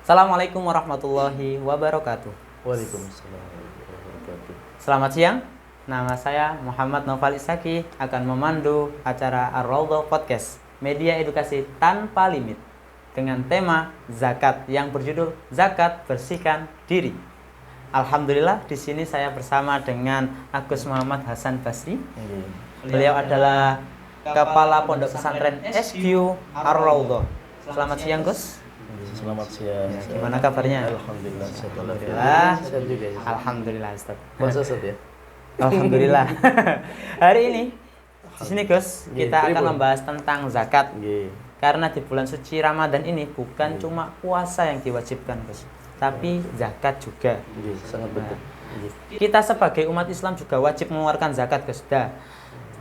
Assalamualaikum warahmatullahi wabarakatuh. Waalaikumsalam warahmatullahi wabarakatuh. Selamat siang. Nama saya Muhammad Noval Isaki akan memandu acara Ar-Raudhah Podcast, media edukasi tanpa limit dengan tema zakat yang berjudul Zakat Bersihkan Diri. Alhamdulillah di sini saya bersama dengan Agus Muhammad Hasan Basri. Beliau adalah Kepala Pondok Pesantren SQ Ar-Raudhah. Selamat siang, Gus. Selamat siang. Ya, gimana kabarnya? Alhamdulillah. Alhamdulillah. Sehat juga ya. Alhamdulillah, Ustaz. Puasa Ustaz ya? Alhamdulillah. Hari ini di sini Gus, kita akan Tribun. membahas tentang zakat. Nggih. Karena di bulan suci Ramadan ini bukan cuma puasa yang diwajibkan, Gus, tapi zakat juga. Nggih, sangat betul. Nggih. Kita sebagai umat Islam juga wajib mengeluarkan zakat, Gus. Dah.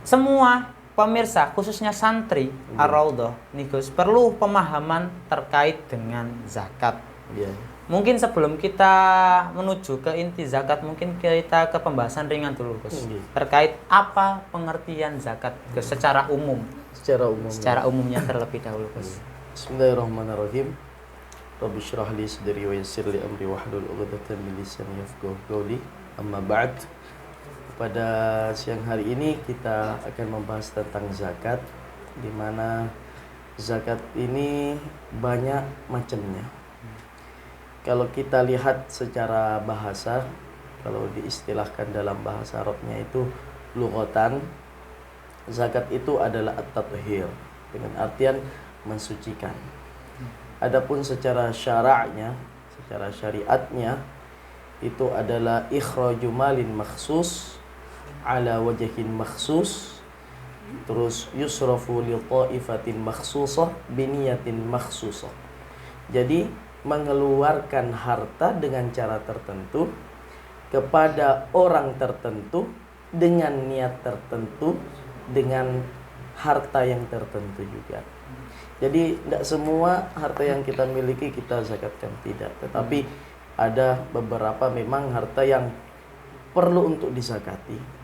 Semua pemirsa, khususnya santri Ar-Raudhah nih Gus, perlu pemahaman terkait dengan zakat. Iya. Mungkin sebelum kita menuju ke inti zakat, mungkin kita ke pembahasan ringan dulu, Gus. Terkait apa pengertian zakat, Gus, secara umum. Secara Umumnya terlebih dahulu, Gus. Bismillahirrahmanirrahim. Rabbi shrah li sadri wa yassir li amri wahlul 'uqdatam min lisani yafqahu qawli. Amma ba'd. Pada siang hari ini kita akan membahas tentang zakat, di mana zakat ini banyak macamnya. Kalau kita lihat secara bahasa, kalau diistilahkan dalam bahasa Arabnya itu lughatan, zakat itu adalah at-tathhir, dengan artian mensucikan. Adapun secara syara'nya, secara syariatnya, itu adalah ikhraju malin makhsus ala wajhin makhsus, terus yusrafu li ta'ifatin makhsusah biniyatin makhsusah. Jadi mengeluarkan harta dengan cara tertentu kepada orang tertentu dengan niat tertentu dengan harta yang tertentu juga. Jadi tidak semua harta yang kita miliki kita zakatkan, tidak. Tetapi ada beberapa memang harta yang perlu untuk dizakati,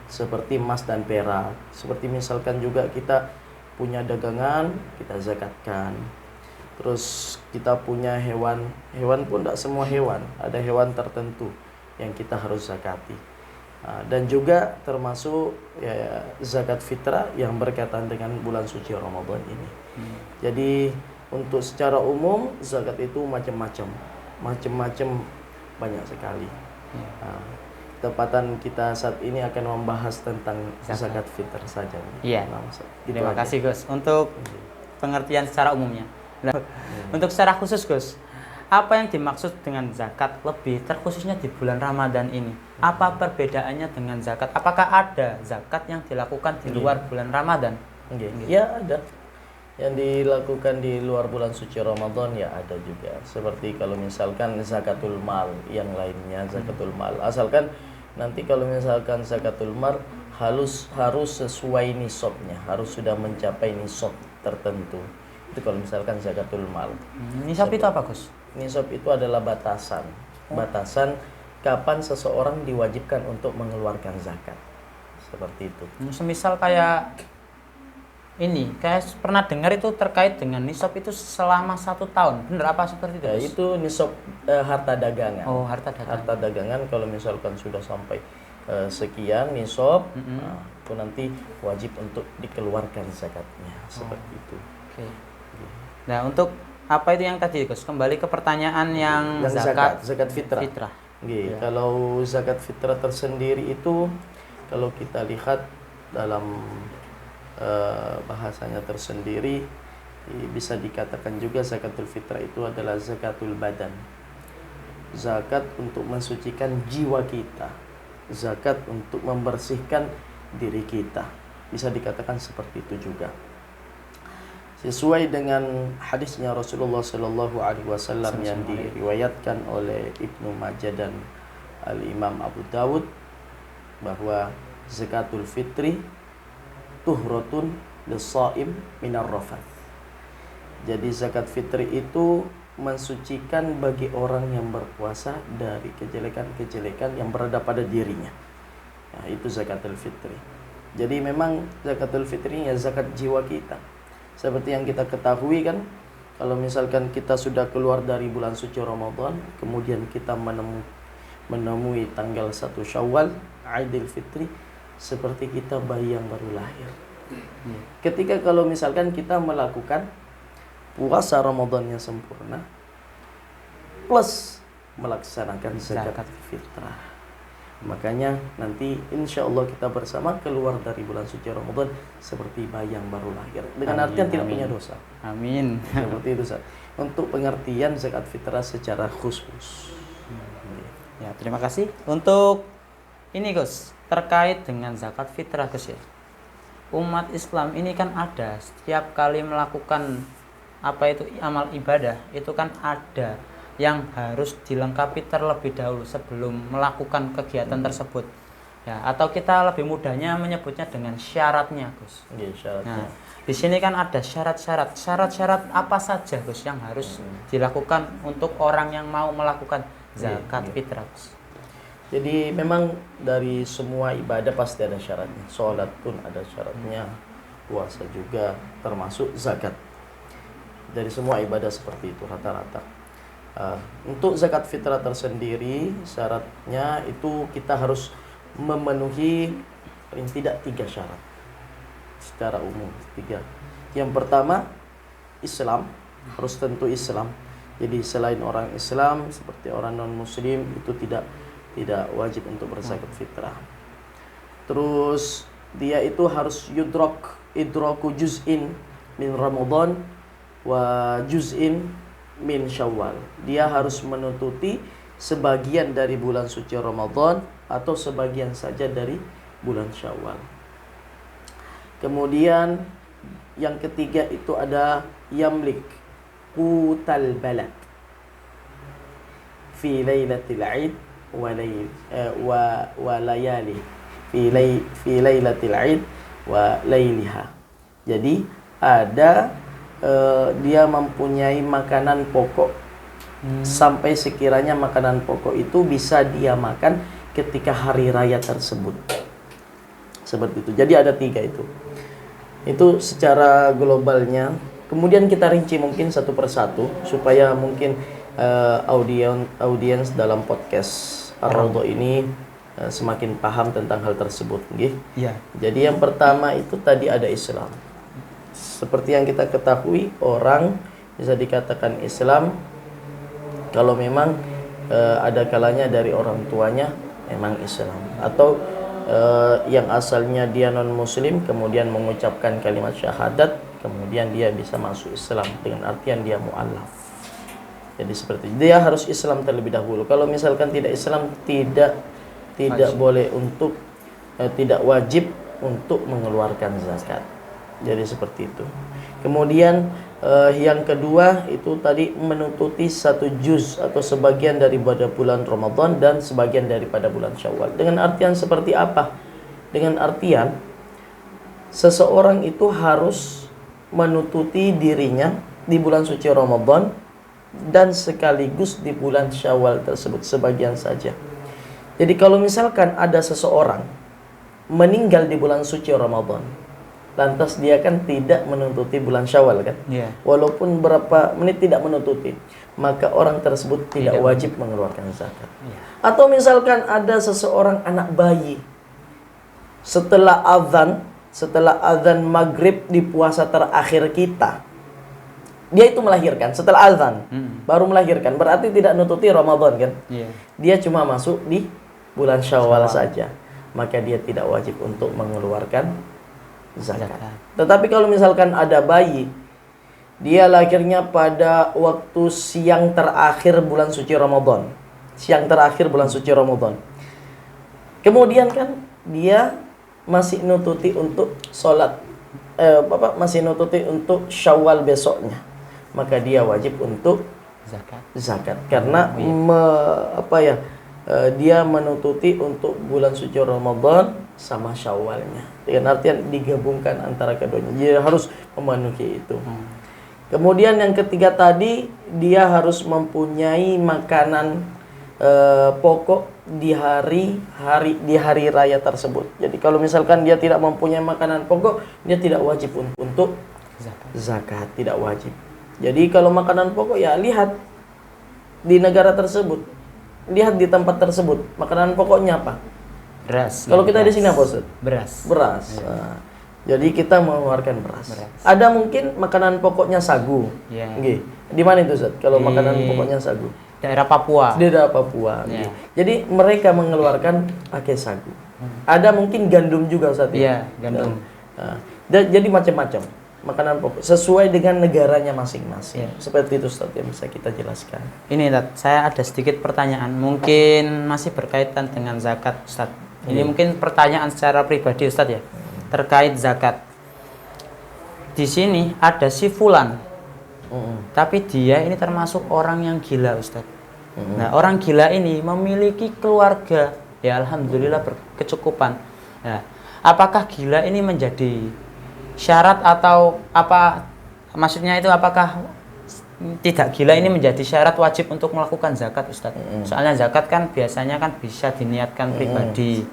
seperti emas dan perak. Seperti misalkan juga kita punya dagangan, kita zakatkan. Terus kita punya hewan pun tidak semua hewan, ada hewan tertentu yang kita harus zakati. Dan juga termasuk ya, zakat fitrah yang berkaitan dengan bulan suci Ramadan ini. Jadi untuk secara umum zakat itu macam-macam, banyak sekali. Tepatan kita saat ini akan membahas tentang zakat fitrah saja. Iya. Gitu Terima aja. kasih, Gus, untuk pengertian secara umumnya. Nah, untuk secara khusus, Gus, apa yang dimaksud dengan zakat lebih terkhususnya di bulan Ramadan ini? Apa perbedaannya dengan zakat? Apakah ada zakat yang dilakukan di luar bulan Ramadan? Ya ada. Yang dilakukan di luar bulan suci Ramadan ya ada juga. Seperti kalau misalkan zakatul mal, yang lainnya zakatul mal. Asalkan nanti kalau misalkan zakatul mal harus sesuai nisabnya, harus sudah mencapai nisab tertentu. Itu kalau misalkan zakatul mal. Nisab itu apa, Gus? Nisab itu adalah batasan kapan seseorang diwajibkan untuk mengeluarkan zakat. Seperti itu. Semisal kayak ini, kayak pernah dengar itu terkait dengan nisab itu selama 1 tahun. Benar apa seperti itu? Ya, Gus? itu nisab harta dagangan. Oh, harta dagangan. Harta dagangan kalau misalkan sudah sampai sekian nisab, itu nanti wajib untuk dikeluarkan zakatnya. Seperti itu. Oke. Nah, untuk apa itu yang tadi, Gus? Kembali ke pertanyaan yang zakat fitrah. Ya. Kalau zakat fitrah tersendiri itu kalau kita lihat dalam bahasanya tersendiri, bisa dikatakan juga zakatul fitrah itu adalah zakatul badan. Zakat untuk mensucikan jiwa kita, zakat untuk membersihkan diri kita. Bisa dikatakan seperti itu juga. Sesuai dengan hadisnya Rasulullah Shallallahu Alaihi Wasallam yang diriwayatkan oleh Ibnu Majah dan Al-Imam Abu Dawud, bahwa zakatul fitri tuhratun lis-shaim minar rafath. Jadi zakat fitri itu mensucikan bagi orang yang berpuasa dari kejelekan-kejelekan yang berada pada dirinya. Nah, itu zakatul fitri. Jadi memang zakatul fitri ya zakat jiwa kita. Seperti yang kita ketahui kan, Kalau misalkan kita sudah keluar dari bulan suci Ramadan, kemudian kita menemui tanggal 1 Syawal, Aidil Fitri, seperti kita bayi yang baru lahir. Ketika kalau misalkan kita melakukan puasa Ramadan yang sempurna plus melaksanakan zakat fitrah, makanya nanti insya Allah kita bersama keluar dari bulan suci Ramadan seperti bayi yang baru lahir, dengan artian tidak punya dosa. Amin. Seperti itu, Ustaz. Untuk pengertian zakat fitrah secara khusus. Ya, terima kasih. Untuk ini Gus, terkait dengan zakat fitrah Gus ya. Umat Islam ini kan ada setiap kali melakukan amal ibadah itu kan ada yang harus dilengkapi terlebih dahulu sebelum melakukan kegiatan tersebut. Ya, atau kita lebih mudahnya menyebutnya dengan syaratnya, Gus. Syaratnya. Nah, di sini kan ada syarat-syarat. Syarat-syarat apa saja, Gus, yang harus dilakukan untuk orang yang mau melakukan zakat fitrah, Gus? Jadi memang dari semua ibadah pasti ada syaratnya. Sholat pun ada syaratnya, puasa juga, termasuk zakat. Dari semua ibadah seperti itu rata-rata. Untuk zakat fitrah tersendiri, syaratnya itu kita harus memenuhi paling tidak 3 syarat. Secara umum 3. Yang pertama, Islam, harus tentu Islam. Jadi selain orang Islam seperti orang non-muslim itu tidak wajib untuk berzakat fitrah. Terus dia itu harus idraku juz'in min Ramadan wa juz'in min Syawal. Dia harus menututi sebagian dari bulan suci Ramadan atau sebagian saja dari bulan Syawal. Kemudian yang ketiga itu ada yamlik qutal balad fi lailatul 'id wa layali fi lailatul 'id wa lailiha. Jadi ada dia mempunyai makanan pokok sampai sekiranya makanan pokok itu bisa dia makan ketika hari raya tersebut. Seperti itu. Jadi ada 3 itu. Itu secara globalnya. Kemudian kita rinci mungkin satu persatu supaya mungkin audiens dalam podcast Ar-Raudhah ini semakin paham tentang hal tersebut, nggih. Iya. Jadi yang pertama itu tadi ada Islam. Seperti yang kita ketahui, orang bisa dikatakan Islam kalau memang ada kalanya dari orang tuanya memang Islam, atau yang asalnya dia non muslim kemudian mengucapkan kalimat syahadat, kemudian dia bisa masuk Islam dengan artian dia mu'allaf. Jadi seperti itu. Dia harus Islam terlebih dahulu. Kalau misalkan tidak Islam, tidak boleh untuk tidak wajib untuk mengeluarkan zakat. Jadi seperti itu. Kemudian yang kedua itu tadi menututi 1 juz atau sebagian daripada bulan Ramadan dan sebagian daripada bulan Syawal. Dengan artian seperti apa? Dengan artian seseorang itu harus menututi dirinya di bulan suci Ramadan dan sekaligus di bulan Syawal tersebut sebagian saja. Jadi kalau misalkan ada seseorang meninggal di bulan suci Ramadan, lantas dia kan tidak menututi bulan Syawal kan? Yeah. Walaupun berapa menit tidak menututi, maka orang tersebut tidak wajib mengeluarkan zakat. Yeah. Atau misalkan ada seseorang anak bayi setelah azan maghrib di puasa terakhir kita, dia itu melahirkan setelah azan, baru melahirkan, berarti tidak nututi Ramadan kan? Yeah. Dia cuma masuk di bulan Syawal saja, maka dia tidak wajib untuk mengeluarkan zakat. Tetapi kalau misalkan ada bayi, dia lahirnya pada waktu siang terakhir bulan suci Ramadan, kemudian kan dia masih nututi untuk sholat, masih nututi untuk Syawal besoknya, maka dia wajib untuk zakat karena dia menututi untuk bulan suci Ramadan sama Syawalnya, dengan artian digabungkan antara keduanya. Dia harus memenuhi itu. Kemudian yang ketiga tadi, dia harus mempunyai makanan pokok di hari raya tersebut. Jadi kalau misalkan dia tidak mempunyai makanan pokok, dia tidak wajib untuk zakat, tidak wajib. Jadi kalau makanan pokok ya lihat di negara tersebut, lihat di tempat tersebut makanan pokoknya apa. Beras. Kalau kita di beras. sini apa Ustaz? Beras. Beras. Iya. Nah, jadi kita mengeluarkan beras. Beras. Ada mungkin makanan pokoknya sagu. Iya. Nggih. Di mana itu Ustaz? Kalau Di makanan pokoknya sagu. Daerah Papua. Di daerah Papua. Iya. Nggih. Jadi mereka mengeluarkan pakai sagu. Ada mungkin gandum juga Ustaz. Iya, gandum. Nah, jadi macam-macam makanan pokok sesuai dengan negaranya masing-masing. Iya. Seperti itu Ustaz yang bisa kita jelaskan. Ini Ustaz, saya ada sedikit pertanyaan, mungkin masih berkaitan dengan zakat Ustaz. Ini mungkin pertanyaan secara pribadi Ustaz ya, terkait zakat. Di sini ada si fulan, tapi dia ini termasuk orang yang gila Ustaz. Nah, orang gila ini memiliki keluarga, ya alhamdulillah berkecukupan. Nah, apakah gila ini menjadi syarat atau apa? Maksudnya itu apakah tidak gila ini menjadi syarat wajib untuk melakukan zakat Ustaz? Soalnya zakat kan biasanya kan bisa diniatkan pribadi.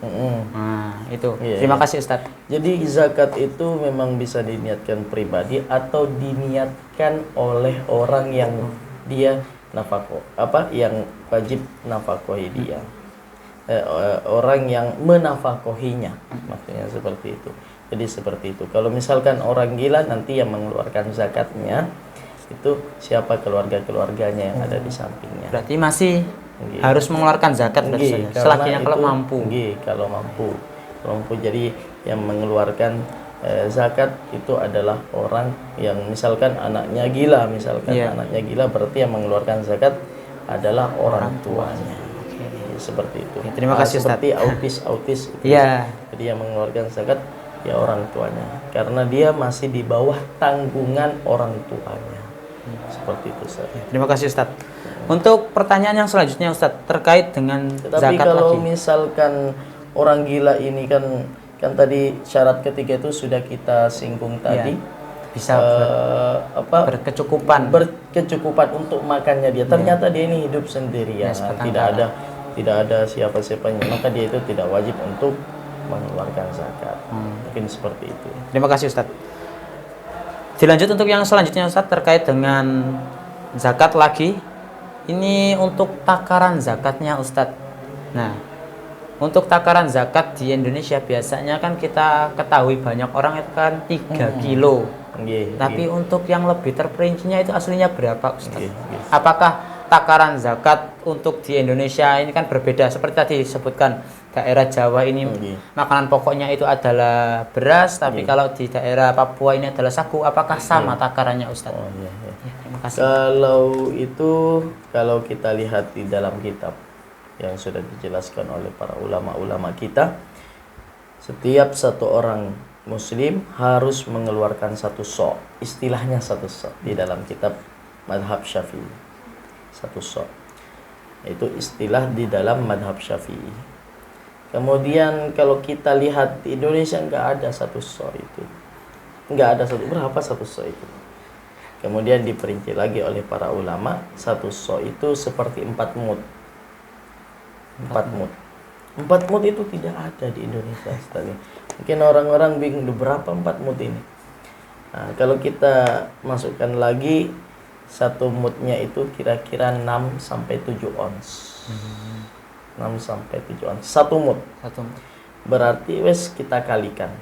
Nah, itu. Iya, Terima iya. kasih Ustaz. Jadi zakat itu memang bisa diniatkan pribadi atau diniatkan oleh orang yang dia nafkah yang wajib nafkahi dia. Orang yang menafkahinya, maksudnya seperti itu. Jadi seperti itu. Kalau misalkan orang gila nanti yang mengeluarkan zakatnya itu siapa keluarga-keluarganya yang ada di sampingnya. Berarti masih Nggih. harus mengeluarkan zakat berarti Nggih, Ustaz. Selakinya karena kalau itu- mampu. nggih, kalau mampu. Kalau mampu, jadi yang mengeluarkan zakat itu adalah orang yang misalkan anaknya gila, misalkan Iya. anaknya gila berarti yang mengeluarkan zakat adalah orang tuanya. Seperti itu. Oke, terima kasih, Ustaz. Seperti autis itu. Iya. Jadi yang mengeluarkan zakat ya orang tuanya, karena dia masih di bawah tanggungan orang tuanya. Seperti itu Ustaz. Terima kasih Ustaz. Untuk pertanyaan yang selanjutnya Ustaz terkait dengan Tetapi zakat kalau lagi. misalkan orang gila ini kan tadi syarat ketiga itu sudah kita singgung tadi. Bisa berkecukupan. Berkecukupan untuk makannya dia. Ternyata dia ini hidup sendirian, Ya, sebatang tidak ada siapa-siapanya, maka dia itu tidak wajib untuk mengeluarkan zakat. Mungkin seperti itu. Terima kasih Ustaz. Dilanjut untuk yang selanjutnya Ustaz terkait dengan zakat lagi. Ini untuk takaran zakatnya Ustaz. Nah, untuk takaran zakat di Indonesia biasanya kan kita ketahui banyak orang itu kan 3 kilo. Nggih, Tapi nggih. untuk yang lebih terperincinya itu aslinya berapa Ustaz? Nggih, nggih. Apakah takaran zakat untuk di Indonesia ini kan berbeda seperti tadi disebutkan daerah Jawa ini makanan pokoknya itu adalah beras, tapi kalau di daerah Papua ini adalah sagu. Apakah sama takarannya Ustaz? Oh iya, iya. Ya, terima kasih. Kalau kita lihat di dalam kitab yang sudah dijelaskan oleh para ulama-ulama kita, setiap satu orang muslim harus mengeluarkan satu so', istilahnya satu so' di dalam kitab madhab Syafi'i. Satu so'. Itu istilah di dalam madhab Syafi'i. Kemudian kalau kita lihat di Indonesia nggak ada satu so' itu. Nggak ada satu, berapa satu so' itu? Kemudian diperinci lagi oleh para ulama, satu so' itu seperti 4 mud. 4 mud. 4 mud itu tidak ada di Indonesia. Mungkin orang-orang bingung berapa 4 mud ini. Nah, kalau kita masukkan lagi, satu mudnya itu kira-kira 6 sampai 7 ons. 6 sampai 7 ons. Satu mud. Satu. Berarti wes kita kalikan.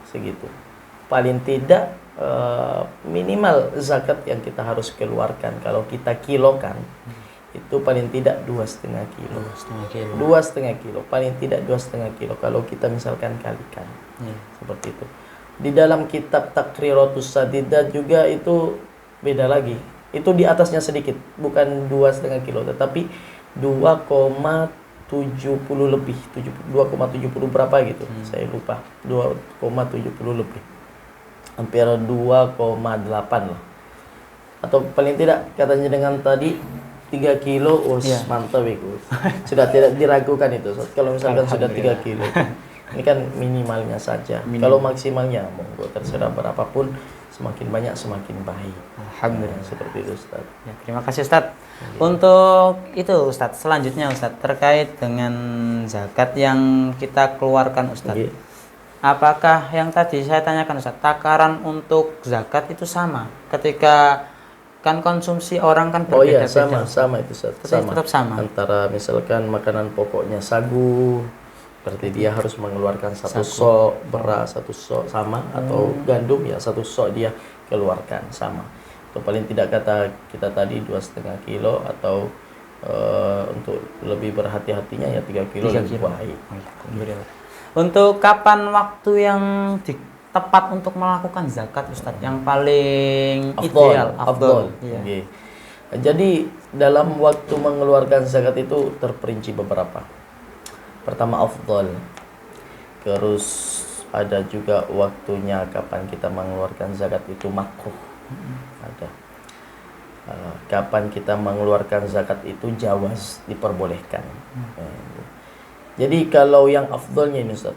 Segitu. Paling tidak minimal zakat yang kita harus keluarkan kalau kita kilokan itu paling tidak 2,5 kilo. 2,5 kilo, paling tidak 2,5 kilo kalau kita misalkan kalikan. Seperti itu. Di dalam kitab Takriratus Sadidah juga itu beda lagi. Itu di atasnya sedikit, bukan 2,5 kilo tetapi 2,70 lebih, 2,70 berapa gitu. Saya lupa. 2,70 lebih. Hampir 2,8 lah. Atau paling tidak katanya dengan tadi 3 kilo, mantap itu. Sudah tidak diragukan itu. Kalau misalkan sudah 3 kilo. Ini kan minimalnya saja. Kalau maksimalnya monggo terserah berapapun, semakin banyak semakin baik. Alhamdulillah. Seperti itu Ustaz. Ya, terima kasih Ustaz. Untuk itu Ustaz, selanjutnya Ustaz terkait dengan zakat yang kita keluarkan Ustaz. Apakah yang tadi saya tanyakan Ustaz, takaran untuk zakat itu sama ketika kan konsumsi orang kan Oh iya, berbeda-beda. sama itu Ustaz. Tetap sama. Antara misalkan makanan pokoknya sagu, berarti dia harus mengeluarkan satu Sagu. sok beras, satu sok sama, atau gandum ya satu sok dia keluarkan sama. Atau paling tidak kata kita tadi 2,5 kilo, atau untuk lebih berhati-hatinya ya 3 kilo 3 lebih kilo. baik. Alhamdulillah. Untuk kapan waktu yang tepat untuk melakukan zakat Ustadz? Yang paling ideal, afdol. Iya. Oke. Jadi dalam waktu mengeluarkan zakat itu terperinci beberapa. Pertama afdol. Terus ada juga waktunya kapan kita mengeluarkan zakat itu makruh. Ada. Kapan kita mengeluarkan zakat itu jawaz, diperbolehkan. Jadi kalau yang afdolnya ini Ustaz.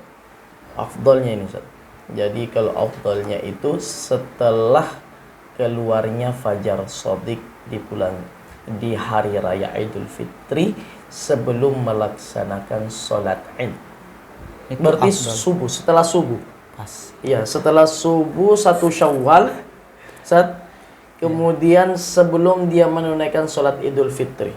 Jadi kalau afdolnya itu setelah keluarnya fajar shadiq di hari raya Idul Fitri sebelum melaksanakan sholat Id. Itu Berarti afdol. setelah subuh. Pas. Iya, setelah subuh 1 Syawal, kemudian sebelum dia menunaikan sholat Idul Fitri.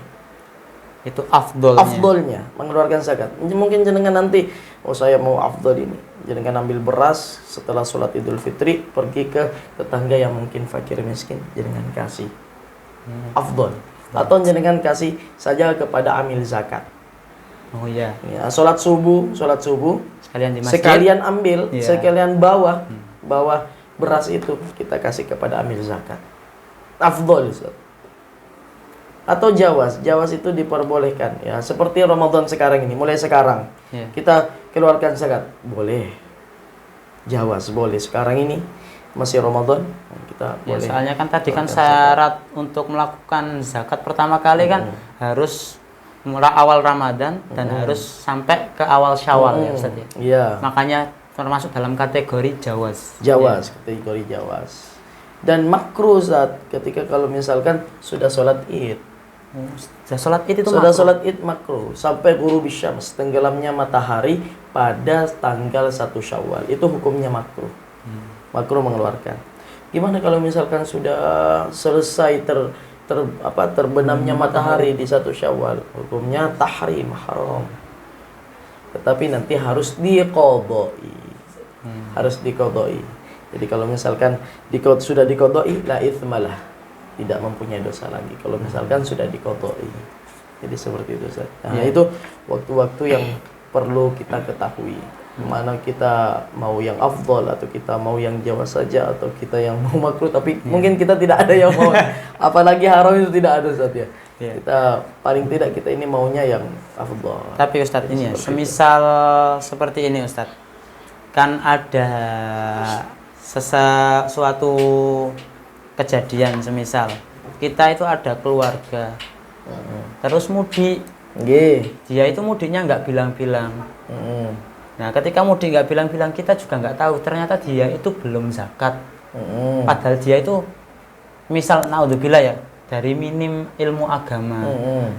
Itu afdolnya. Afdolnya mengeluarkan zakat. Mungkin jenengan nanti, saya mau afdol ini, jenengan ambil beras setelah sholat Idul Fitri, pergi ke tetangga yang mungkin fakir miskin, jenengan kasih. Afdol. Atau jenengan kasih saja kepada amil zakat. Oh iya. Ya, sholat subuh Sekalian di masjid. sekalian ambil, Iya. sekalian bawa beras itu kita kasih kepada amil zakat. Afdol Ustaz. Atau jawaz itu diperbolehkan ya, seperti Ramadan sekarang ini, mulai sekarang Iya. kita keluarkan zakat, boleh. Jawaz boleh, sekarang ini masih Ramadan kita Ya, boleh. soalnya kan tadi kan keluarkan syarat untuk melakukan zakat pertama kali kan harus mulai awal Ramadan dan harus sampai ke awal Syawal ya Ustaz ya. Iya. Makanya termasuk dalam kategori jawaz. Kategori jawaz. Dan makruh saat ketika kalau misalkan sudah sholat Id. Sudah sholat Id itu Sudah makruh. sholat Id makruh sampai ghurubis syams, tenggelamnya matahari pada tanggal 1 Syawal. Itu hukumnya makruh. Makruh mengeluarkan. Gimana kalau misalkan sudah selesai terbenamnya matahari di 1 Syawal? Hukumnya tahrim, haram. Tetapi nanti harus diqodoi. Harus diqodoi. Jadi kalau misalkan sudah diqodoi, la itsmalah, tidak mempunyai dosa lagi. Kalau misalkan sudah diqodoi. Jadi seperti itu Ustaz. Nah, itu waktu-waktu yang perlu kita ketahui. Mana kita mau yang afdol, atau kita mau yang jawaz saja, atau kita yang mau makruh, tapi mungkin kita tidak ada yang mau. Apalagi haram itu tidak ada Ustaz ya. Kita paling tidak kita ini maunya yang afdol. Tapi Ustadz ini ya, semisal seperti ini Ustadz, kan ada sesuatu kejadian, semisal kita itu ada keluarga, terus mudik, dia itu mudiknya nggak bilang-bilang. Nah, ketika mudik nggak bilang-bilang, kita juga nggak tahu ternyata dia itu belum zakat. Padahal dia itu misal naudzubillah ya, dari minim ilmu agama,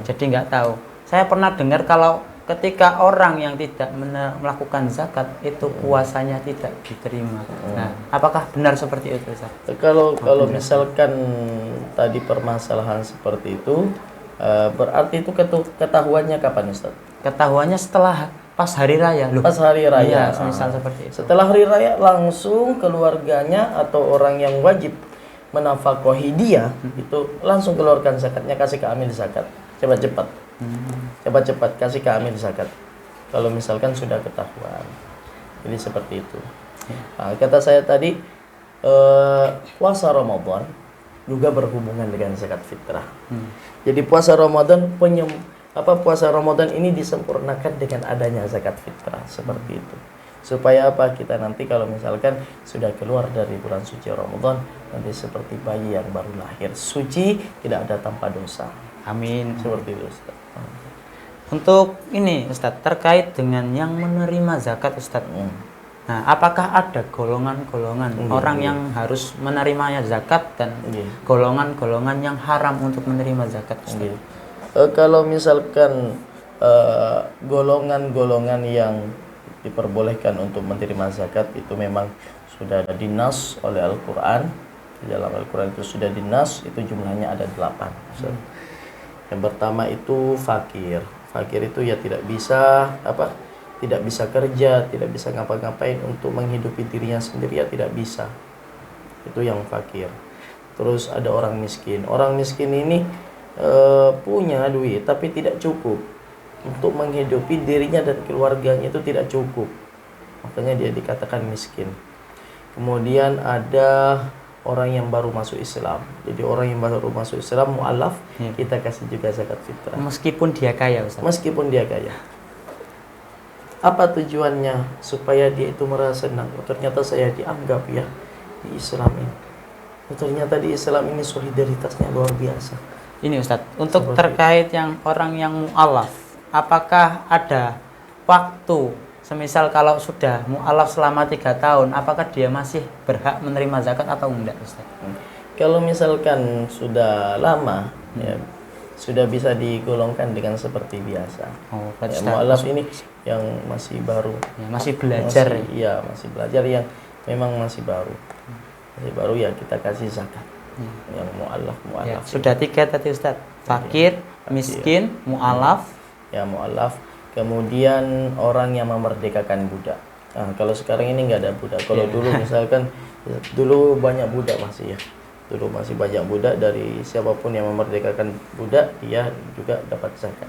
jadi nggak tahu. Saya pernah dengar kalau ketika orang yang tidak melakukan zakat itu puasanya tidak diterima. Nah, apakah benar seperti itu Ustaz? Kalau misalkan tadi permasalahan seperti itu, berarti itu ketahuannya kapan Ustaz? Ketahuannya setelah pas hari raya. Pas hari raya. Iya, misal seperti itu. Setelah hari raya langsung keluarganya atau orang yang wajib menafkahi dia itu langsung keluarkan zakatnya, kasih ke amil zakat. Cepat-cepat. Cepat-cepat kasih ke amil zakat. Kalau misalkan sudah ketahuan. Jadi seperti itu. Nah, kata saya tadi puasa Ramadan juga berhubungan dengan zakat fitrah. Jadi puasa Ramadan puasa Ramadan ini disempurnakan dengan adanya zakat fitrah seperti itu. Supaya apa? Kita nanti kalau misalkan sudah keluar dari bulan suci Ramadan, nanti seperti bayi yang baru lahir, suci, tidak ada tanpa dosa. Amin. Seperti itu Ustaz. Untuk ini Ustaz, terkait dengan yang menerima zakat Ustaz. Nah, apakah ada golongan-golongan orang yang harus menerimanya zakat dan golongan-golongan yang haram untuk menerima zakat Ustaz? Kalau misalkan golongan-golongan yang diperbolehkan untuk menerima zakat itu memang sudah dinas oleh Al-Quran Di dalam Al-Quran itu sudah dinas, itu jumlahnya ada 8. Ustaz. Yang pertama itu fakir. Fakir itu ya tidak bisa tidak bisa kerja, tidak bisa ngapa-ngapain untuk menghidupi dirinya sendiri, ya tidak bisa. Itu yang fakir. Terus ada orang miskin. Orang miskin ini punya duit tapi tidak cukup untuk menghidupi dirinya dan keluarganya, itu tidak cukup. Makanya dia dikatakan miskin. Kemudian ada orang yang baru masuk Islam. Jadi orang yang baru masuk Islam, mu'alaf, kita kasih juga zakat fitrah. Meskipun dia kaya, Ustaz. Meskipun dia kaya. Apa tujuannya? Supaya dia itu merasa senang. Oh, ternyata saya dianggap ya di Islam ini. Oh, ternyata di Islam ini solidaritasnya luar biasa. Ini Ustaz, untuk terkait yang orang yang mu'alaf, apakah ada waktu, semisal kalau sudah mu'alaf selama 3 tahun, apakah dia masih berhak menerima zakat atau enggak, Ustaz? Kalau misalkan sudah lama, ya, sudah bisa digolongkan dengan seperti biasa. Oh, Ya, mu'alaf ini yang masih baru, ya, masih belajar. Masih belajar, yang memang masih baru. Masih baru ya kita kasih zakat. Yang mu'alaf. Ya, sudah 3 tadi Ustaz. Fakir, miskin, mu'alaf. Ya, mu'alaf. Kemudian orang yang memerdekakan budak. Nah, kalau sekarang ini nggak ada budak. Kalau dulu misalkan, dulu banyak budak masih ya. Dulu masih banyak budak, dari siapapun yang memerdekakan budak, dia juga dapat zakat.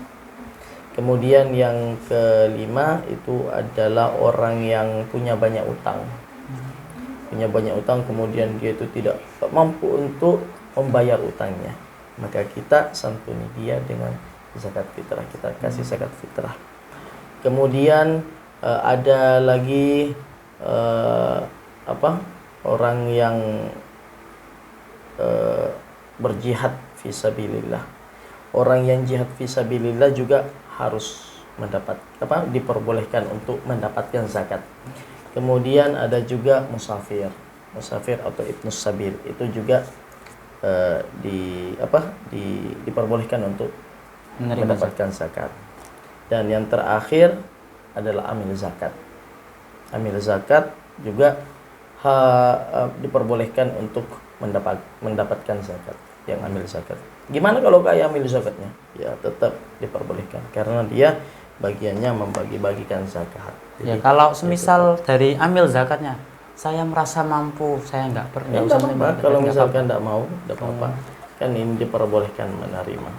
Kemudian yang kelima itu adalah orang yang punya banyak utang. Punya banyak utang, kemudian dia itu tidak mampu untuk membayar utangnya. Maka kita santuni dia dengan zakat fitrah. Kita kasih zakat fitrah. Kemudian ada lagi orang yang berjihad fisabilillah. Orang yang jihad fisabilillah juga harus diperbolehkan untuk mendapatkan zakat. Kemudian ada juga musafir atau ibnus sabil, itu juga diperbolehkan untuk mendapatkan zakat. Dan yang terakhir adalah amil zakat. Amil zakat juga diperbolehkan untuk mendapatkan zakat. Yang amil zakat. Gimana kalau kayak amil zakatnya? Ya tetap diperbolehkan karena dia bagiannya membagi-bagikan zakat. Jadi, ya kalau semisal dari amil zakatnya, saya merasa mampu, saya nggak usah apa-apa. Kalau misalkan tidak mau, tidak apa-apa. Kan ini diperbolehkan menerima.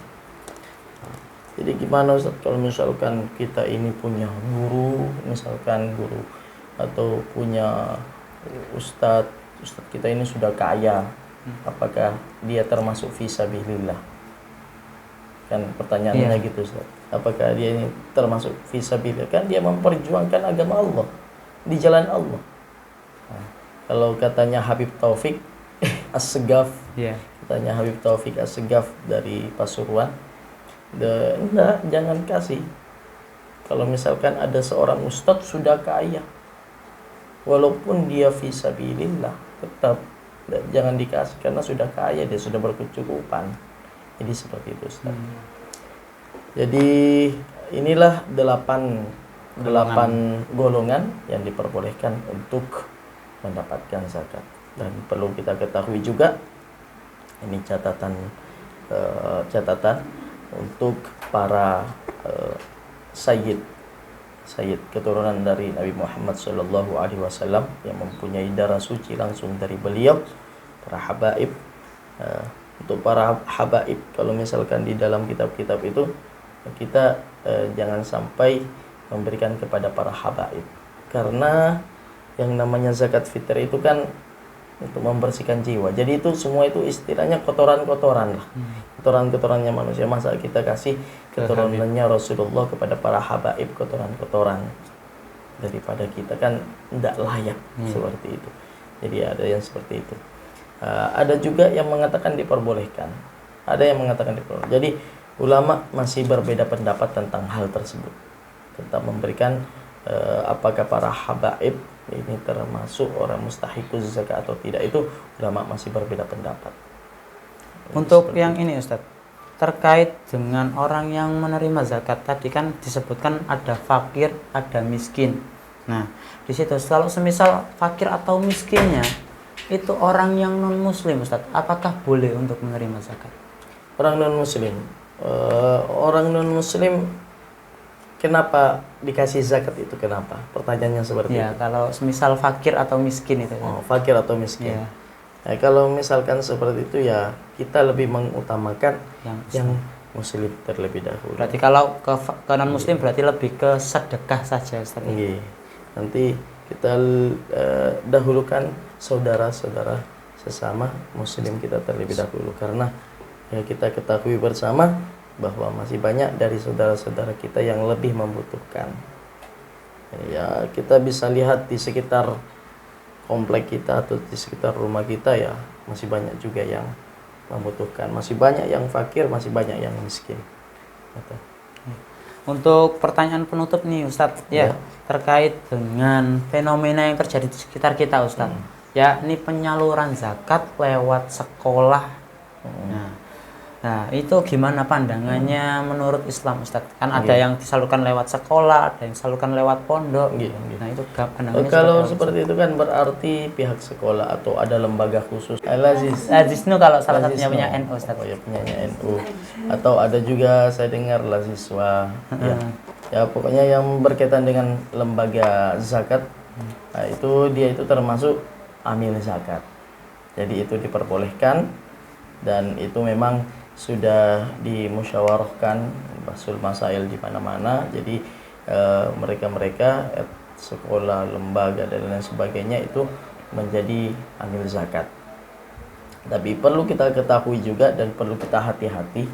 Jadi gimana Ustaz kalau misalkan kita ini punya guru, misalkan guru, atau punya ustadz kita ini sudah kaya, apakah dia termasuk fisabilillah? Kan pertanyaannya gitu Ustaz. Apakah dia ini termasuk fisabilillah? Kan dia memperjuangkan agama Allah di jalan Allah. Nah, kalau katanya Habib Taufik As-Segaf, katanya Habib Taufik As-Segaf dari Pasuruan, enggak, jangan kasih. Kalau misalkan ada seorang ustadz sudah kaya, walaupun dia fisabilillah, tetap jangan dikasih karena sudah kaya, dia sudah berkecukupan. Jadi seperti itu Ustaz. Jadi inilah 8 golongan yang diperbolehkan untuk mendapatkan zakat. Dan perlu kita ketahui juga, ini catatan untuk para sayyid keturunan dari Nabi Muhammad SAW yang mempunyai darah suci langsung dari beliau, para habaib. Untuk para habaib, kalau misalkan di dalam kitab-kitab itu kita jangan sampai memberikan kepada para habaib, karena yang namanya zakat fitrah itu kan untuk membersihkan jiwa. Jadi itu semua itu istilahnya kotoran-kotoran lah. Kotoran-kotorannya manusia. Masa kita kasih keturunannya Rasulullah kepada para habaib, kotoran-kotoran daripada kita, kan tidak layak seperti itu. Jadi ada yang seperti itu. Ada juga yang mengatakan diperbolehkan. Ada yang mengatakan diperbolehkan. Jadi ulama masih berbeda pendapat tentang hal tersebut. Tentang memberikan apakah para habaib ini termasuk orang mustahiquz zakat atau tidak, itu ulama masih berbeda pendapat. Untuk yang ini Ustadz, terkait dengan orang yang menerima zakat, tadi kan disebutkan ada fakir, ada miskin. Nah, di situ kalau semisal fakir atau miskinnya itu orang yang non muslim Ustaz, apakah boleh untuk menerima zakat? Orang non muslim, kenapa dikasih zakat itu, kenapa? Pertanyaannya seperti Ya, itu. kalau semisal fakir atau miskin itu. Oh, fakir atau miskin. Ya, Nah, kalau misalkan seperti itu ya kita lebih mengutamakan yang muslim terlebih dahulu. berarti kalau ke non muslim berarti lebih ke sedekah saja Ustaz. Iya. Nanti kita dahulukan saudara-saudara sesama muslim kita terlebih dahulu, karena ya kita ketahui bersama bahwa masih banyak dari saudara-saudara kita yang lebih membutuhkan. Ya, kita bisa lihat di sekitar komplek kita atau di sekitar rumah kita ya masih banyak juga yang membutuhkan, masih banyak yang fakir, masih banyak yang miskin. Gitu. Untuk pertanyaan penutup nih Ustadz, ya, Ya. terkait dengan fenomena yang terjadi di sekitar kita Ustadz, ya, ini penyaluran zakat lewat sekolah. Nah, itu gimana pandangannya menurut Islam Ustadz? Kan ada yang disalurkan lewat sekolah, ada yang disalurkan lewat pondok. Iya. Nah, itu pandangannya Kalau apa, seperti itu kan berarti pihak sekolah atau ada lembaga khusus. Al-Aziz. Lazisnu kalau salah Lazisnu. satunya punya NU Ustadz. Oh ya, punyanya NU. Atau ada juga saya dengar Laziswa. Ya. Ya, pokoknya yang berkaitan dengan lembaga zakat. Nah, itu termasuk amil zakat. Jadi itu diperbolehkan dan itu memang sudah dimusyawarahkan basul masail di mana-mana. Jadi mereka-mereka sekolah, lembaga dan lain sebagainya itu menjadi amil zakat. Tapi perlu kita ketahui juga dan perlu kita hati-hati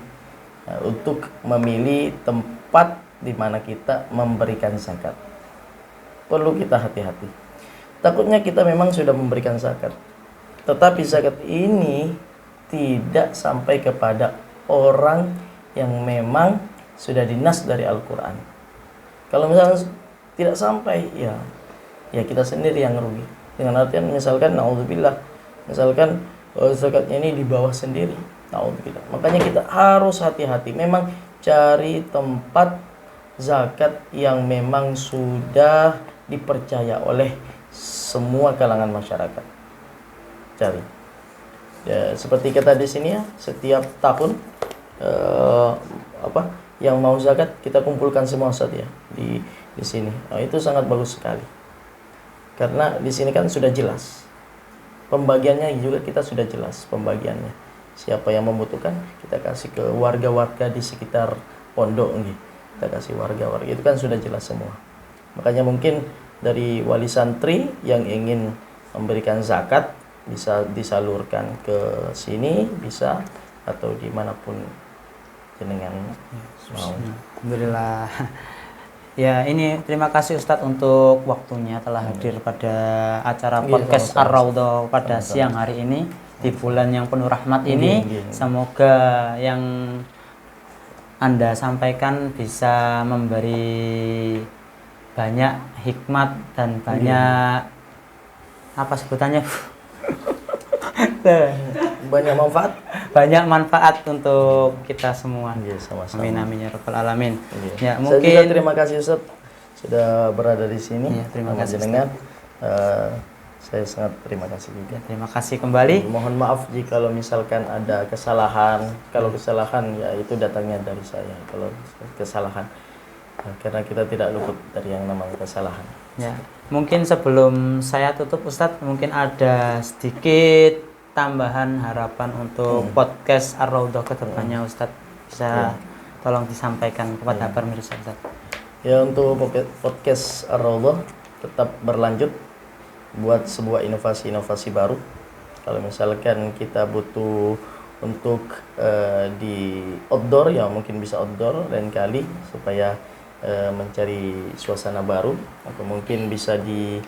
untuk memilih tempat di mana kita memberikan zakat. Perlu kita hati-hati. Takutnya kita memang sudah memberikan zakat, tetapi zakat ini tidak sampai kepada orang yang memang sudah dinas dari Al-Quran. Kalau misalnya tidak sampai, ya kita sendiri yang rugi. Dengan artian misalkan, naudzubillah, misalkan zakatnya ini di bawah sendiri, naudzubillah. Makanya kita harus hati-hati. Memang cari tempat zakat yang memang sudah dipercaya oleh semua kalangan masyarakat. Cari. Ya, seperti kata di sini ya, setiap tahun yang mau zakat kita kumpulkan semua Ustaz ya di sini. Nah, itu sangat bagus sekali. Karena di sini kan sudah jelas. Pembagiannya juga kita sudah jelas pembagiannya. Siapa yang membutuhkan kita kasih ke warga-warga di sekitar pondok nih. Kita kasih warga-warga. Itu kan sudah jelas semua. Makanya mungkin dari wali santri yang ingin memberikan zakat bisa disalurkan ke sini, bisa, atau dimanapun jenengan mau. Alhamdulillah. Ya, ini terima kasih Ustadz untuk waktunya telah hadir pada acara podcast Ar-Raudhah pada siang hari ini di bulan yang penuh rahmat ini. Semoga yang Anda sampaikan bisa memberi banyak hikmat dan banyak apa sebutannya? banyak manfaat untuk kita semua. Sama-sama. Amin amin ya rabbal alamin. Ya, Saya juga terima kasih Ustaz sudah berada di sini. Ya, terima kasih dengan saya sangat terima kasih juga. Ya, terima kasih kembali. Mohon maaf jika misalkan ada kesalahan. Kalau kesalahan ya itu datangnya dari saya. Kalau kesalahan karena kita tidak luput dari yang namanya kesalahan. Ya, mungkin sebelum saya tutup Ustadz, mungkin ada sedikit tambahan harapan untuk podcast Ar-Raudhah ke depannya Ustadz, bisa tolong disampaikan kepada pemirsa Ustadz. Ya, untuk podcast Ar-Raudhah tetap berlanjut buat sebuah inovasi-inovasi baru. Kalau misalkan kita butuh untuk di outdoor ya mungkin bisa outdoor lain kali supaya mencari suasana baru, atau mungkin bisa di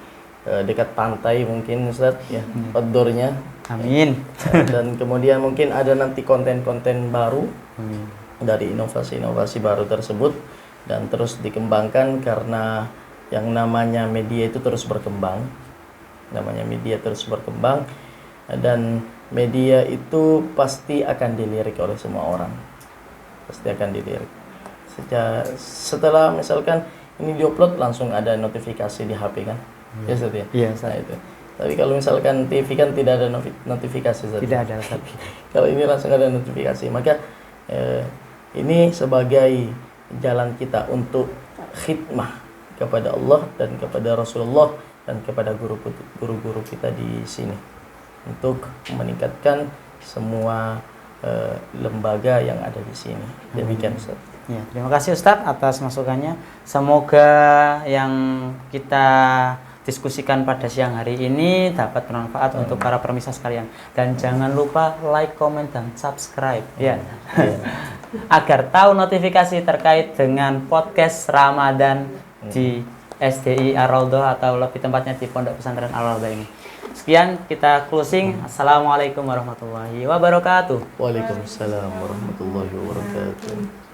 dekat pantai mungkin Ustaz ya, outdoornya. Amin. Dan kemudian mungkin ada nanti konten-konten baru dari inovasi-inovasi baru tersebut dan terus dikembangkan, karena yang namanya media itu terus berkembang. Namanya media terus berkembang dan media itu pasti akan dilirik oleh semua orang. Pasti akan dilirik. Setelah misalkan ini diupload langsung ada notifikasi di HP kan? Ya Ustaz ya? Iya, Ustaz. Nah, itu. Tapi kalau misalkan TV kan tidak ada notifikasi Ustaz. Tidak ada Ustaz. Kalau ini langsung ada notifikasi, maka ini sebagai jalan kita untuk khidmah kepada Allah dan kepada Rasulullah dan kepada guru-guru kita di sini untuk meningkatkan semua lembaga yang ada di sini. Demikian Ustaz. Ya, terima kasih Ustadz atas masukannya. Semoga yang kita diskusikan pada siang hari ini dapat bermanfaat untuk para pemirsa sekalian. Dan jangan lupa like, comment, dan subscribe ya. Agar tahu notifikasi terkait dengan podcast Ramadan di SDI Ar-Raudhah atau lebih tempatnya di Pondok Pesantren Ar-Raudhah ini. Sekian kita closing. Assalamualaikum warahmatullahi wabarakatuh. Waalaikumsalam warahmatullahi wabarakatuh.